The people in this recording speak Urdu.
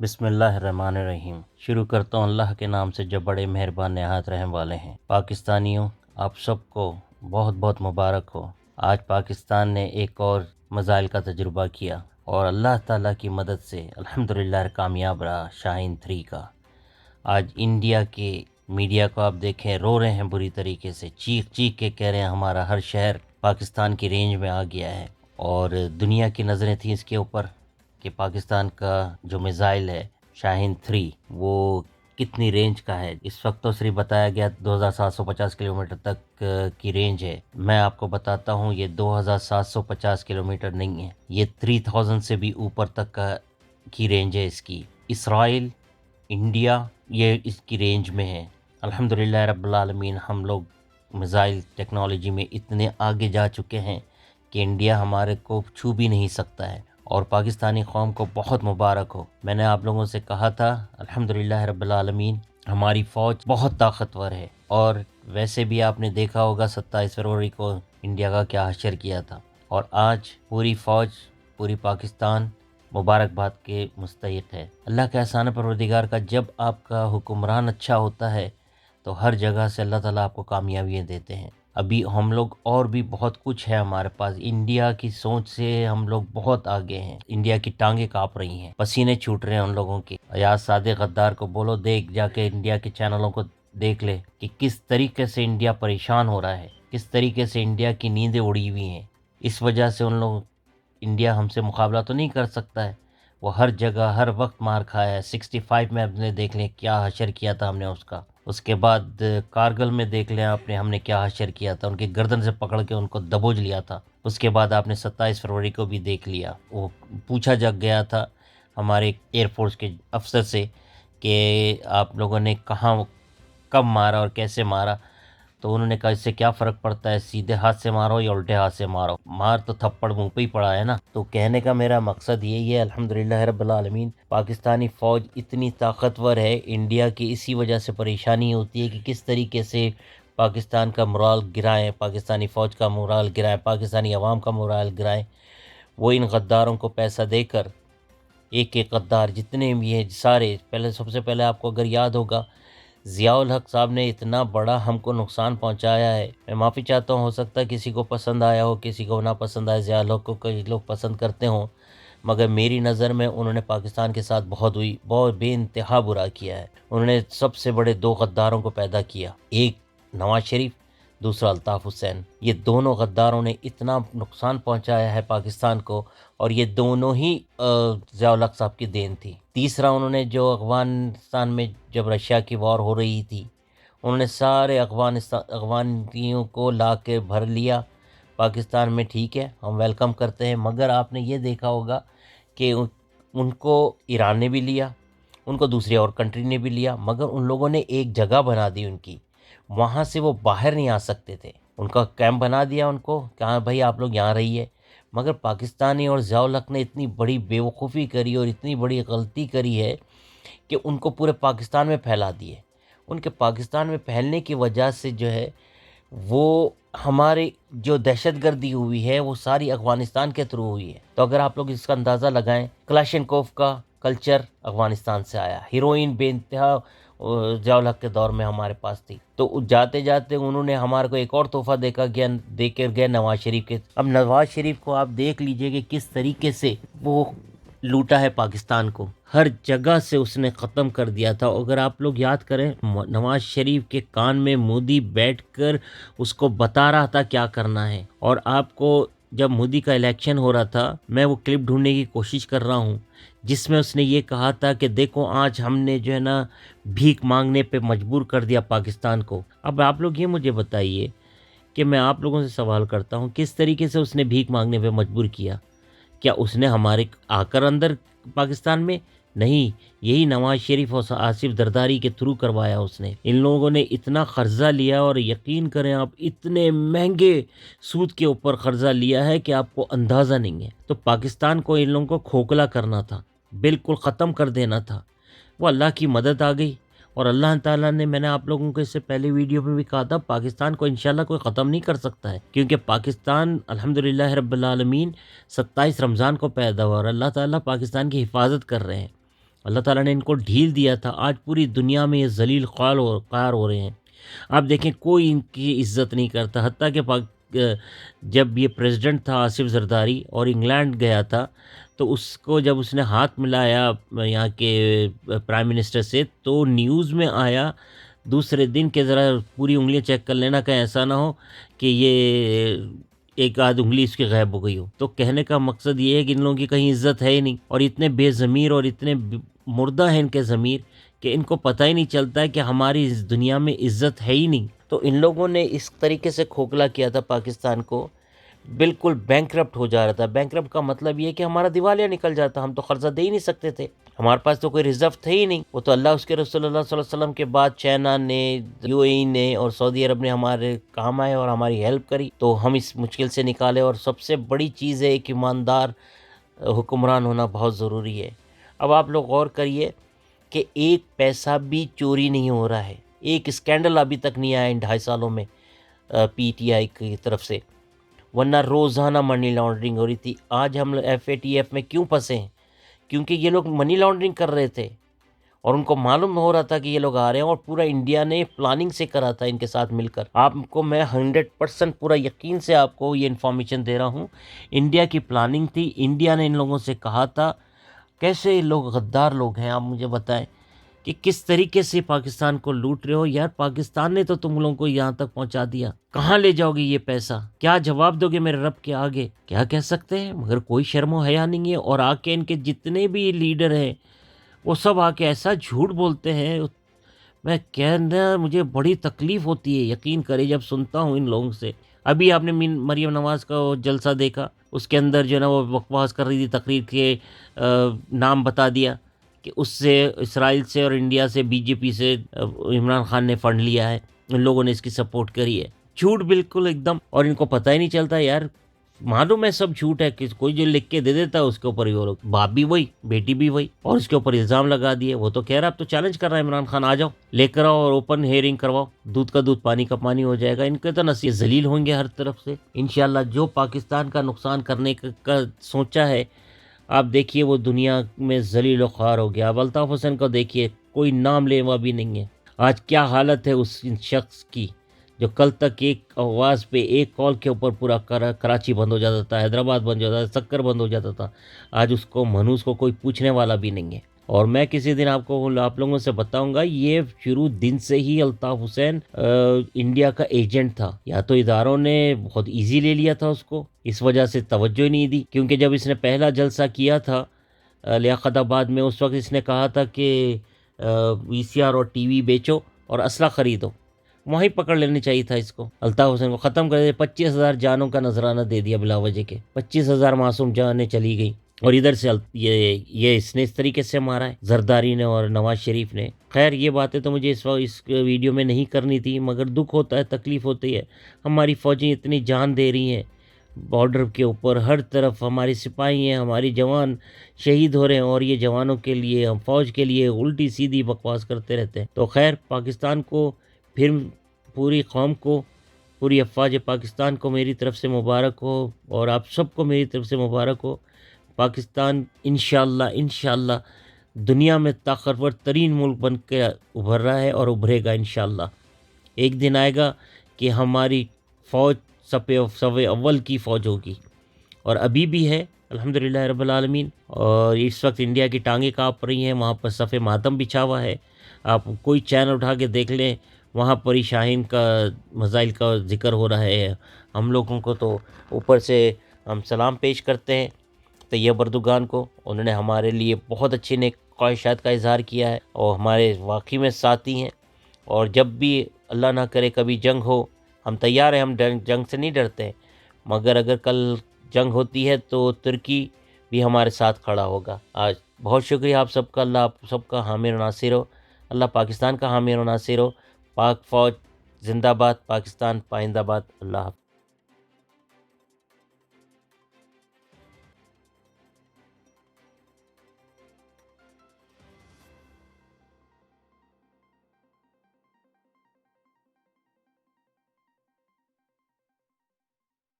بسم اللہ الرحمن الرحیم۔ شروع کرتا ہوں اللہ کے نام سے جو بڑے مہربان نہایت رحم والے ہیں۔ پاکستانیوں، آپ سب کو بہت بہت مبارک ہو۔ آج پاکستان نے ایک اور میزائل کا تجربہ کیا اور اللہ تعالیٰ کی مدد سے الحمدللہ کامیاب رہا شاہین 3 کا۔ آج انڈیا کے میڈیا کو آپ دیکھیں، رو رہے ہیں بری طریقے سے، چیخ چیخ کے کہہ رہے ہیں ہمارا ہر شہر پاکستان کی رینج میں آ گیا ہے، اور دنیا کی نظریں تھیں اس کے اوپر کہ پاکستان کا جو میزائل ہے شاہین 3 وہ کتنی رینج کا ہے۔ اس وقت تو صرف بتایا گیا 2750 کلومیٹر تک کی رینج ہے۔ میں آپ کو بتاتا ہوں یہ 2750 کلومیٹر نہیں ہے، یہ 3000 سے بھی اوپر تک کی رینج ہے اس کی۔ اسرائیل، انڈیا یہ اس کی رینج میں ہے۔ الحمدللہ رب العالمین، ہم لوگ میزائل ٹیکنالوجی میں اتنے آگے جا چکے ہیں کہ انڈیا ہمارے کو چھو بھی نہیں سکتا ہے، اور پاکستانی قوم کو بہت مبارک ہو۔ میں نے آپ لوگوں سے کہا تھا الحمدللہ رب العالمین ہماری فوج بہت طاقتور ہے، اور ویسے بھی آپ نے دیکھا ہوگا 27 فروری کو انڈیا کا کیا حشر کیا تھا، اور آج پوری فوج، پوری پاکستان مبارکباد کے مستحق ہے۔ اللہ کا احسان پروردگار کا، جب آپ کا حکمران اچھا ہوتا ہے تو ہر جگہ سے اللہ تعالیٰ آپ کو کامیابیاں دیتے ہیں۔ ابھی ہم لوگ اور بھی بہت کچھ ہے ہمارے پاس، انڈیا کی سوچ سے ہم لوگ بہت آگے ہیں۔ انڈیا کی ٹانگیں کانپ رہی ہیں، پسینے چھوٹ رہے ہیں ان لوگوں کے۔ ایاز صادق غدار کو بولو، دیکھ جا کے انڈیا کے چینلوں کو دیکھ لے کہ کس طریقے سے انڈیا پریشان ہو رہا ہے، کس طریقے سے انڈیا کی نیندیں اڑی ہوئی ہیں۔ اس وجہ سے ان لوگ، انڈیا ہم سے مقابلہ تو نہیں کر سکتا ہے، وہ ہر جگہ ہر وقت مار کھایا ہے۔ 65 میں اپنے دیکھ لیں کیا حشر کیا تھا ہم نے اس کا۔ اس کے بعد کارگل میں دیکھ لیں آپ نے، ہم نے کیا حشر کیا تھا، ان کی گردن سے پکڑ کے ان کو دبوچ لیا تھا۔ اس کے بعد آپ نے 27 فروری کو بھی دیکھ لیا، وہ پوچھا جا گیا تھا ہمارے ایئر فورس کے افسر سے کہ آپ لوگوں نے کہاں کب مارا اور کیسے مارا، تو انہوں نے کہا اس سے کیا فرق پڑتا ہے، سیدھے ہاتھ سے مارو یا الٹے ہاتھ سے مارو، مار تو تھپڑ منہ پہ ہی پڑا ہے نا۔ تو کہنے کا میرا مقصد یہی ہے، الحمدللہ رب العالمین پاکستانی فوج اتنی طاقتور ہے، انڈیا کی اسی وجہ سے پریشانی ہوتی ہے کہ کس طریقے سے پاکستان کا مورال گرائیں، پاکستانی فوج کا مورال گرائیں، پاکستانی عوام کا مورال گرائیں۔ وہ ان غداروں کو پیسہ دے کر، ایک ایک غدار جتنے بھی ہیں سارے، پہلے سب سے پہلے آپ کو اگر یاد ہوگا ضیاء الحق صاحب نے اتنا بڑا ہم کو نقصان پہنچایا ہے۔ میں معافی چاہتا ہوں، ہو سکتا ہے کسی کو پسند آیا ہو، کسی کو نہ پسند آئے، ضیاء الحق کو کئی لوگ پسند کرتے ہوں، مگر میری نظر میں انہوں نے پاکستان کے ساتھ بہت بے انتہا برا کیا ہے۔ انہوں نے سب سے بڑے دو غداروں کو پیدا کیا، ایک نواز شریف، دوسرا الطاف حسین۔ یہ دونوں غداروں نے اتنا نقصان پہنچایا ہے پاکستان کو، اور یہ دونوں ہی ضیاء الحق صاحب کی دین تھی۔ تیسرا، انہوں نے جو افغانستان میں جب رشیا کی وار ہو رہی تھی، انہوں نے سارے افغانیوں کو لا کے بھر لیا پاکستان میں۔ ٹھیک ہے، ہم ویلکم کرتے ہیں، مگر آپ نے یہ دیکھا ہوگا کہ ان کو ایران نے بھی لیا، ان کو دوسری اور کنٹری نے بھی لیا، مگر ان لوگوں نے ایک جگہ بنا دی ان کی، وہاں سے وہ باہر نہیں آ سکتے تھے، ان کا کیمپ بنا دیا ان کو، کہاں بھائی آپ لوگ یہاں رہیے۔ مگر پاکستانی اور ضیاء الحق نے اتنی بڑی بیوقوفی کری اور اتنی بڑی غلطی کری ہے کہ ان کو پورے پاکستان میں پھیلا دیے۔ ان کے پاکستان میں پھیلنے کی وجہ سے جو ہے وہ ہمارے جو دہشت گردی ہوئی ہے وہ ساری افغانستان کے تھرو ہوئی ہے۔ تو اگر آپ لوگ اس کا اندازہ لگائیں، کلاشنکوف کا کلچر افغانستان سے آیا، ہیروئن بے انتہا ضیاء الحق کے دور میں ہمارے پاس تھی، تو جاتے جاتے انہوں نے ہمارے کو ایک اور تحفہ دے کر گئے نواز شریف کے۔ اب نواز شریف کو آپ دیکھ لیجئے کہ کس طریقے سے وہ لوٹا ہے پاکستان کو، ہر جگہ سے اس نے ختم کر دیا تھا۔ اگر آپ لوگ یاد کریں، نواز شریف کے کان میں مودی بیٹھ کر اس کو بتا رہا تھا کیا کرنا ہے، اور آپ کو جب مودی کا الیکشن ہو رہا تھا، میں وہ کلپ ڈھونڈنے کی کوشش کر رہا ہوں جس میں اس نے یہ کہا تھا کہ دیکھو آج ہم نے جو ہے نا بھیک مانگنے پہ مجبور کر دیا پاکستان کو۔ اب آپ لوگ یہ مجھے بتائیے کہ میں آپ لوگوں سے سوال کرتا ہوں، کس طریقے سے اس نے بھیک مانگنے پہ مجبور کیا؟ کیا اس نے ہمارے آ کر اندر پاکستان میں؟ نہیں، یہی نواز شریف اور آصف زرداری کے تھرو کروایا اس نے۔ ان لوگوں نے اتنا قرضہ لیا، اور یقین کریں آپ، اتنے مہنگے سود کے اوپر قرضہ لیا ہے کہ آپ کو اندازہ نہیں ہے۔ تو پاکستان کو ان لوگوں کو کھوکھلا کرنا تھا، بالکل ختم کر دینا تھا۔ وہ اللہ کی مدد آ گئی، اور اللہ تعالیٰ نے، میں نے آپ لوگوں کو اس سے پہلے ویڈیو میں بھی کہا تھا، پاکستان کو انشاءاللہ کوئی ختم نہیں کر سکتا ہے، کیونکہ پاکستان الحمدللہ رب العالمین 27 رمضان کو پیدا ہوا، اور اللہ تعالیٰ پاکستان کی حفاظت کر رہے ہیں۔ اللہ تعالیٰ نے ان کو ڈھیل دیا تھا، آج پوری دنیا میں یہ ذلیل قہار ہو رہے ہیں۔ آپ دیکھیں کوئی ان کی عزت نہیں کرتا، حتیٰ کہ جب یہ پریزیڈنٹ تھا آصف زرداری اور انگلینڈ گیا تھا تو اس کو جب اس نے ہاتھ ملایا یہاں کے پرائم منسٹر سے تو نیوز میں آیا دوسرے دن کہ ذرا پوری انگلیاں چیک کر لینا کہیں ایسا نہ ہو کہ یہ ایک آدھ انگلی اس کی غائب ہو گئی ہو۔ تو کہنے کا مقصد یہ ہے کہ ان لوگوں کی کہیں عزت ہے ہی نہیں، اور اتنے بے ضمیر اور اتنے مردہ ہیں ان کے ضمیر کہ ان کو پتہ ہی نہیں چلتا ہے کہ ہماری اس دنیا میں عزت ہے ہی نہیں۔ تو ان لوگوں نے اس طریقے سے کھوکھلا کیا تھا پاکستان کو، بالکل بینکرپٹ ہو جا رہا تھا۔ بینکرپٹ کا مطلب یہ ہے کہ ہمارا دیوالیہ نکل جاتا، ہم تو قرضہ دے ہی نہیں سکتے تھے، ہمارے پاس تو کوئی ریزرو تھے ہی نہیں۔ وہ تو اللہ اس کے رسول اللہ صلی اللہ علیہ وسلم کے بعد چائنا نے، یو اے ای نے اور سعودی عرب نے ہمارے کام آئے اور ہماری ہیلپ کری، تو ہم اس مشکل سے نکالے۔ اور سب سے بڑی چیز ہے ایک ایماندار حکمران ہونا بہت ضروری ہے۔ اب آپ لوگ غور کریے کہ ایک پیسہ بھی چوری نہیں ہو رہا ہے، ایک اسکینڈل ابھی تک نہیں آیا ان 2.5 سالوں میں پی ٹی آئی کی طرف سے، ورنہ روزانہ منی لانڈرنگ ہو رہی تھی۔ آج ہم FATF میں کیوں پھنسے ہیں؟ کیونکہ یہ لوگ منی لانڈرنگ کر رہے تھے اور ان کو معلوم ہو رہا تھا کہ یہ لوگ آ رہے ہیں، اور پورا انڈیا نے پلاننگ سے کرا تھا ان کے ساتھ مل کر۔ آپ کو میں 100% پورا یقین سے آپ کو یہ انفارمیشن دے رہا ہوں، انڈیا کی پلاننگ تھی، انڈیا نے ان لوگوں سے کہا تھا۔ کیسے لوگ غدار لوگ ہیں، آپ مجھے بتائیں کہ کس طریقے سے پاکستان کو لوٹ رہے ہو یار۔ پاکستان نے تو تم لوگوں کو یہاں تک پہنچا دیا، کہاں لے جاؤ گے یہ پیسہ؟ کیا جواب دو گے میرے رب کے آگے؟ کیا کہہ سکتے ہیں؟ مگر کوئی شرم و حیا نہیں ہے۔ اور آ کے ان کے جتنے بھی لیڈر ہیں وہ سب آ کے ایسا جھوٹ بولتے ہیں، میں کہنا مجھے بڑی تکلیف ہوتی ہے، یقین کرے جب سنتا ہوں ان لوگوں سے۔ ابھی آپ نے مریم نواز کا وہ جلسہ دیکھا، اس کے اندر جو ہے نا وہ بکواس کر رہی تھی، تقریر کے نام بتا دیا کہ اس سے اسرائیل سے اور انڈیا سے BJP سے عمران خان نے فنڈ لیا ہے، ان لوگوں نے اس کی سپورٹ کری ہے۔ جھوٹ بالکل ایک دم، اور ان کو پتہ ہی نہیں چلتا یار، معلوم ہے سب جھوٹ ہے، کہ کوئی جو لکھ کے دے دیتا ہے اس کے اوپر وہ لوگ، باپ بھی وہی بیٹی بھی وہی، اور اس کے اوپر الزام لگا دیے۔ وہ تو کہہ رہا اب تو چیلنج کر رہا ہے عمران خان، آ جاؤ لے کر آؤ اور اوپن ہیئرنگ کرواؤ، دودھ کا دودھ پانی کا پانی ہو جائے گا۔ ان کے تو نصیب ذلیل ہوں گے ہر طرف سے انشاءاللہ۔ جو پاکستان کا نقصان کرنے کا سوچا ہے، آپ دیکھیے وہ دنیا میں ذلیل و خوار ہو گیا۔ اب الطاف حسین کو دیکھیے، کوئی نام لیوا بھی نہیں ہے۔ آج کیا حالت ہے اس شخص کی جو کل تک ایک آواز پہ ایک کال کے اوپر پورا کراچی بند ہو جاتا تھا، حیدرآباد بند ہو جاتا تھا، سکر بند ہو جاتا تھا، آج اس کو منوس کو کوئی پوچھنے والا بھی نہیں ہے۔ اور میں کسی دن آپ لوگوں سے بتاؤں گا، یہ شروع دن سے ہی الطاف حسین انڈیا کا ایجنٹ تھا، یا تو اداروں نے بہت ایزی لے لیا تھا اس کو، اس وجہ سے توجہ نہیں دی۔ کیونکہ جب اس نے پہلا جلسہ کیا تھا لیاقت آباد میں، اس وقت اس نے کہا تھا کہ VCR اور TV بیچو اور اسلحہ خریدو، وہیں پکڑ لینا چاہیے تھا اس کو، الطاف حسین کو ختم کر دے۔ 25,000 جانوں کا نذرانہ دے دیا بلا وجہ کے، 25,000 معصوم جانیں چلی گئی، اور ادھر سے یہ اس نے اس طریقے سے مارا ہے زرداری نے اور نواز شریف نے۔ خیر یہ باتیں تو مجھے اس ویڈیو میں نہیں کرنی تھی، مگر دکھ ہوتا ہے، تکلیف ہوتی ہے۔ ہماری فوجیں اتنی جان دے رہی ہیں بارڈر کے اوپر، ہر طرف ہماری سپاہی ہیں، ہماری جوان شہید ہو رہے ہیں، اور یہ جوانوں کے لیے، ہم فوج کے لیے الٹی سیدھی بکواس کرتے رہتے ہیں۔ تو خیر پاکستان کو، پھر پوری قوم کو، پوری افواج پاکستان کو میری طرف سے مبارک ہو، اور آپ سب کو میری طرف سے مبارک ہو۔ پاکستان انشاءاللہ دنیا میں طاقتور ترین ملک بن کے ابھر رہا ہے اور ابھرے گا انشاءاللہ۔ ایک دن آئے گا کہ ہماری فوج صف اول کی فوج ہوگی، اور ابھی بھی ہے الحمدللہ رب العالمین۔ اور اس وقت انڈیا کی ٹانگیں کانپ رہی ہیں، وہاں پر صف ماتم بچھا ہوا ہے۔ آپ کوئی چینل اٹھا کے دیکھ لیں، وہاں پر ہی شاہین کا مزائل کا ذکر ہو رہا ہے۔ ہم لوگوں کو تو اوپر سے ہم سلام پیش کرتے ہیں طیب اردگان کو، انہوں نے ہمارے لیے بہت اچھی نیک خواہشات کا اظہار کیا ہے، اور ہمارے واقعی میں ساتھی ہیں۔ اور جب بھی اللہ نہ کرے کبھی جنگ ہو، ہم تیار ہیں، ہم جنگ سے نہیں ڈرتے ہیں، مگر اگر کل جنگ ہوتی ہے تو ترکی بھی ہمارے ساتھ کھڑا ہوگا۔ آج بہت شکریہ آپ سب کا، اللہ آپ سب کا حامی و ناصر ہو، اللہ پاکستان کا حامی و ناصر ہو۔ پاک فوج زندہ باد، پاکستان پائندہ باد، اللہ حافظ۔